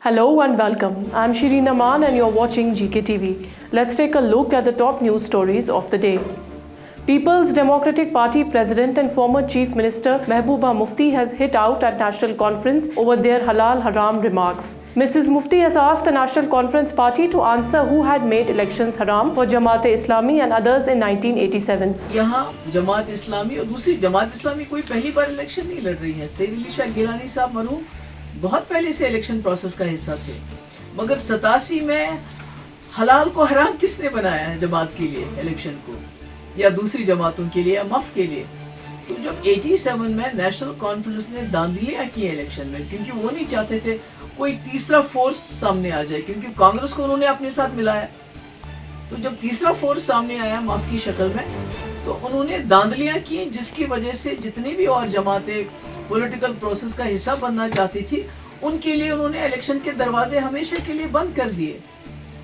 Hello and welcome. I'm Shireen Aman and you're watching GKTV. Let's take a look at the top news stories of the day. People's Democratic Party President and former Chief Minister Mehbooba Mufti has hit out at National Conference over their halal haram remarks. Mrs. Mufti has asked the National Conference Party to answer who had made elections haram for Jamaat-e-Islami and others in 1987. यहाँ जमात इस्लामी और दूसरी जमात इस्लामी कोई पहली बार election नहीं लड़ रही है। सैयद अली शाह गिलानी साहब मरहूम बहुत पहले से इलेक्शन प्रोसेस का हिस्सा थे, मगर 87 में हलाल को हराम किसने बनाया है जमात के लिए इलेक्शन को, या दूसरी जमातों के लिए या मफ के लिए। तो जब 87 में नेशनल कॉन्फ्रेंस ने दांधलियां की इलेक्शन में, क्योंकि वो नहीं चाहते थे कोई तीसरा फोर्स सामने आ जाए, क्योंकि कांग्रेस को उन्होंने अपने साथ मिलाया। तो जब तीसरा फोर्स सामने आया मफ की शक्ल में, तो उन्होंने दांधलियां की, जिसकी वजह से जितनी भी और जमातें पॉलिटिकल प्रोसेस का हिस्सा बनना चाहती थी, उनके लिए उन्होंने इलेक्शन के दरवाजे हमेशा के लिए बंद कर दिए।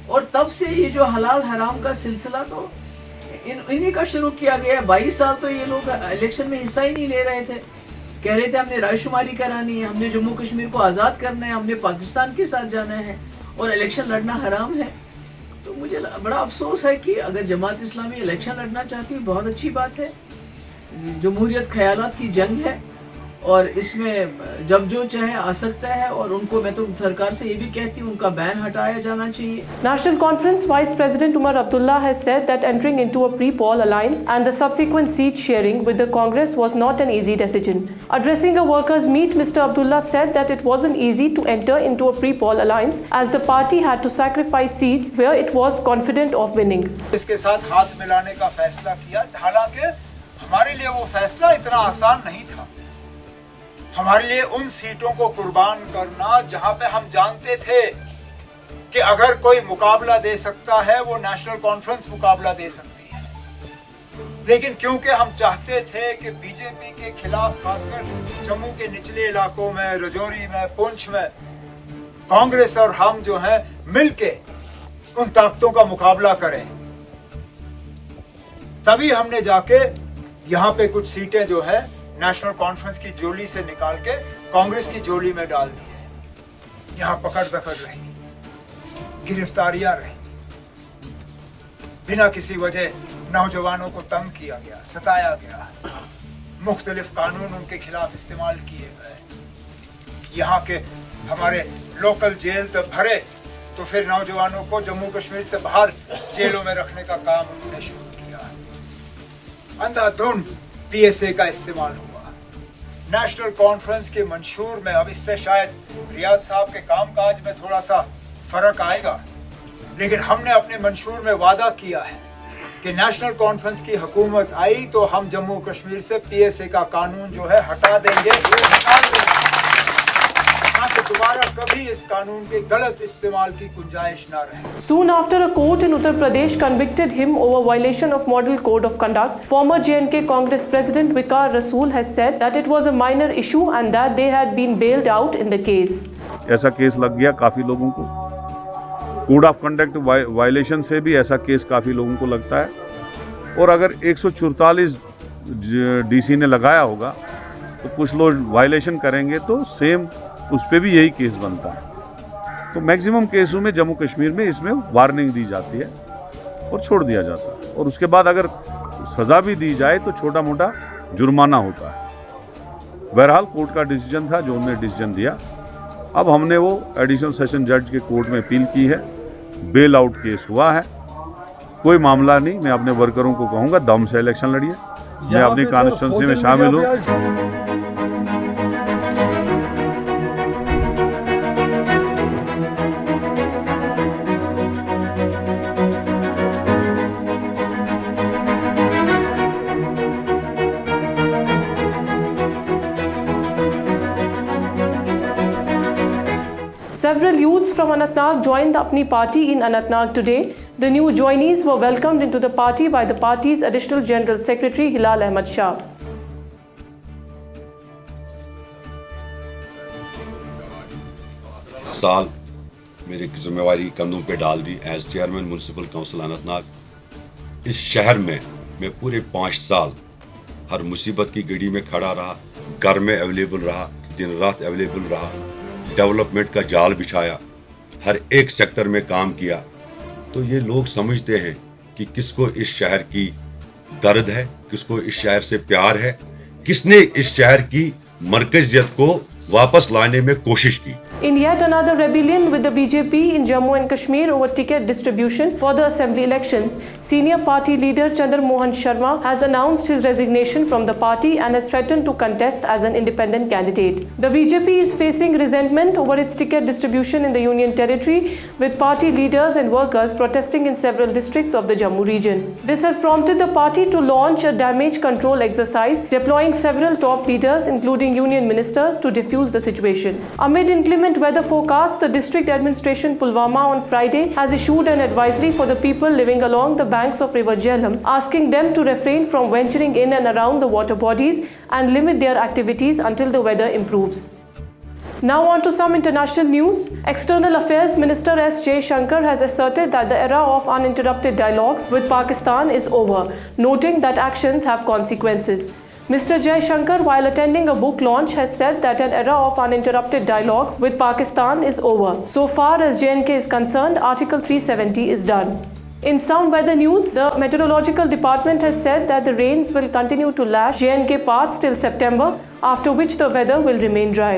और तब से ये जो हलाल हराम का सिलसिला तो इन्हीं का शुरू किया गया। 22 साल तो ये लोग इलेक्शन में हिस्सा ही नहीं ले रहे थे। कह रहे थे हमने रायशुमारी करानी है, हमने जम्मू कश्मीर को आज़ाद करना है, हमने पाकिस्तान के साथ जाना है और इलेक्शन लड़ना हराम है। तो मुझे बड़ा अफसोस है कि अगर जमात इस्लामी इलेक्शन लड़ना चाहती है, बहुत अच्छी बात है। जमहूरियत ख्यालात की जंग है और इसमें जब जो चाहे आ सकता है, और उनको मैं तो सरकार से ये भी कहती हूँ उनका बैन हटाया जाना चाहिए। National Conference Vice President Umar Abdullah has said that entering into a pre-poll alliance and the subsequent seat sharing with the Congress was not an easy decision. Addressing a workers' meet, Mr. Abdullah said that it wasn't easy to enter into a pre-poll alliance as the party had to sacrifice seats where it was confident of winning. इसके साथ हाथ मिलाने का फैसला किया, हालांकि हमारे लिए वो फैसला इतना आसान नहीं था। हमारे लिए उन सीटों को कुर्बान करना जहां पे हम जानते थे कि अगर कोई मुकाबला दे सकता है वो नेशनल कॉन्फ्रेंस मुकाबला दे सकती है, लेकिन क्योंकि हम चाहते थे कि बीजेपी के खिलाफ, खासकर जम्मू के निचले इलाकों में, रजौरी में, पुंछ में, कांग्रेस और हम जो हैं मिलके उन ताकतों का मुकाबला करें, तभी हमने जाके यहाँ पे कुछ सीटें जो है नेशनल कॉन्फ्रेंस की झोली से निकाल के कांग्रेस की झोली में डाल दी है। यहाँ पकड़ दकड़ रही, गिरफ्तारियां रही, बिना किसी वजह नौजवानों को तंग किया गया, सताया गया, मुख्तलिफ कानून उनके खिलाफ इस्तेमाल किए गए। यहाँ के हमारे लोकल जेल तक भरे, तो फिर नौजवानों को जम्मू कश्मीर से बाहर जेलों में रखने का काम उन्होंने शुरू किया। अंधाधुंध पीएसए का इस्तेमाल हुआ। नेशनल कॉन्फ्रेंस के मंशूर में, अब इससे शायद रियाज साहब के कामकाज में थोड़ा सा फर्क आएगा, लेकिन हमने अपने मंशूर में वादा किया है कि नेशनल कॉन्फ्रेंस की हुकूमत आई तो हम जम्मू कश्मीर से पीएसए का कानून जो है हटा देंगे, ताकि दोबारा कभी इस कानून के गलत इस्तेमाल की गुंजाइश ना रहे। Soon after a court in Uttar Pradesh convicted him over violation of Model Code of Conduct, former J&K Congress President Viqar Rasool has said that it was a minor issue and that they had been bailed out in the case. ऐसा case लग गया काफ़ी लोगों को, code of conduct violation से भी ऐसा case काफ़ी लोगों को लगता है। और अगर 144 डीसी ने लगाया होगा तो कुछ लोग वायलेशन करेंगे तो सेम उस पर भी यही केस बनता है। तो मैक्सिमम केसों में जम्मू कश्मीर में इसमें वार्निंग दी जाती है और छोड़ दिया जाता है, और उसके बाद अगर सज़ा भी दी जाए तो छोटा मोटा जुर्माना होता है। बहरहाल कोर्ट का डिसीजन था जो उन्होंने डिसीजन दिया। अब हमने वो एडिशनल सेशन जज के कोर्ट में अपील की है, बेल आउट केस हुआ है, कोई मामला नहीं। मैं अपने वर्करों को कहूँगा दम से इलेक्शन लड़िए, मैं अपनी कॉन्स्टिट्यूंसी में शामिल हूँ। Several youths from Anantnag joined the Apni Party in Anantnag today. The new joinees were welcomed into the party by the party's Additional General Secretary Hilal Ahmad Shah. साल मेरी जिम्मेवारी कंधों पे डाल दी as chairman municipal council Anantnag. इस शहर में मैं पूरे 5 साल हर मुसीबत की घड़ी में खड़ा रहा, घर में अवेलेबल रहा, दिन रात अवेलेबल रहा, डेवलपमेंट का जाल बिछाया, हर एक सेक्टर में काम किया, तो ये लोग समझते हैं कि किसको इस शहर की दर्द है, किसको इस शहर से प्यार है, किसने इस शहर की मरकजियत को वापस लाने में कोशिश की। In yet another rebellion with the BJP in Jammu and Kashmir over ticket distribution for the assembly elections, senior party leader Chandra Mohan Sharma has announced his resignation from the party and has threatened to contest as an independent candidate. The BJP is facing resentment over its ticket distribution in the Union Territory, with party leaders and workers protesting in several districts of the Jammu region. This has prompted the party to launch a damage control exercise, deploying several top leaders including union ministers to defuse the situation. Amid inclement weather forecast, the district administration Pulwama on Friday has issued an advisory for the people living along the banks of River Jhelum, asking them to refrain from venturing in and around the water bodies and limit their activities until the weather improves. Now on to some international news. External Affairs Minister S. Jaishankar has asserted that the era of uninterrupted dialogues with Pakistan is over, noting that actions have consequences. Mr. Jaishankar, while attending a book launch, has said that an era of uninterrupted dialogues with Pakistan is over. So far as J&K is concerned, Article 370 is done. In some weather news, the Meteorological Department has said that the rains will continue to lash J&K paths till September, after which the weather will remain dry.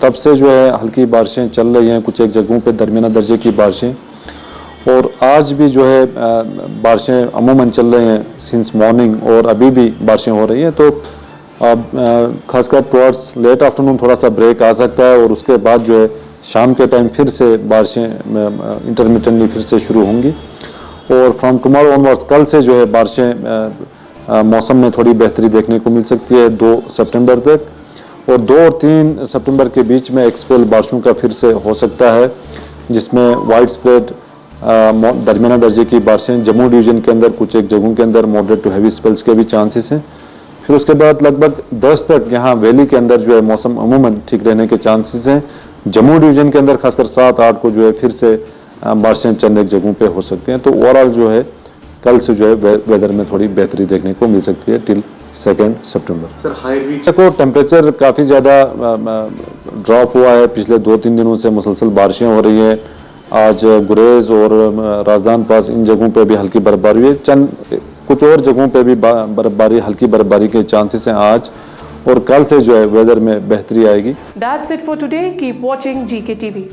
तब से जो है हल्की बारिशें चल रही हैं, कुछ एक जगहों पे दरमियाना दर्जे की बारिशें, और आज भी जो है बारिशें अमूमन चल रही हैं सिंस मॉर्निंग, और अभी भी बारिशें हो रही हैं। तो अब खासकर टुवर्ड्स लेट आफ्टरनून थोड़ा सा ब्रेक आ सकता है, और उसके बाद जो है शाम के टाइम फिर से बारिशें इंटरमिटेंटली फिर से शुरू होंगी। और फ्रॉम टुमारो ऑनवर्ड्स, कल से जो है बारिशें मौसम में थोड़ी बेहतरी देखने को मिल सकती है 2 सितंबर तक, और 2 और 3 सितंबर के बीच में एक स्पेल बारिशों का फिर से हो सकता है, जिसमें वाइड स्प्रेड दरमियाना दर्जे की बारिशें जम्मू डिवीज़न के अंदर कुछ एक जगहों के अंदर मॉडरेट टू हैवी स्पेल्स के भी चांसेस हैं। फिर उसके बाद लगभग 10 तक यहाँ वैली के अंदर जो है मौसम अमूमन ठीक रहने के चांसेस हैं। जम्मू डिवीज़न के अंदर खासकर 7-8 को जो है फिर से बारिशें चंद एक जगहों पे हो सकती हैं। तो ओवरऑल जो है कल से जो है वेदर में थोड़ी बेहतरी देखने को मिल सकती है टिल 2 सितंबर। सर हाई वीक देखो टेम्परेचर काफ़ी ज़्यादा ड्रॉप हुआ है, पिछले 2-3 दिनों से मुसलसल बारिशें हो रही हैं। आज गुरेज और राजदान पास इन जगहों पे भी हल्की बर्फबारी हुई है, चंद कुछ और जगहों पे भी बर्फबारी हल्की बर्फबारी के चांसेस हैं आज, और कल से जो है वेदर में बेहतरी आएगी। That's it for today. Keep watching GK TV.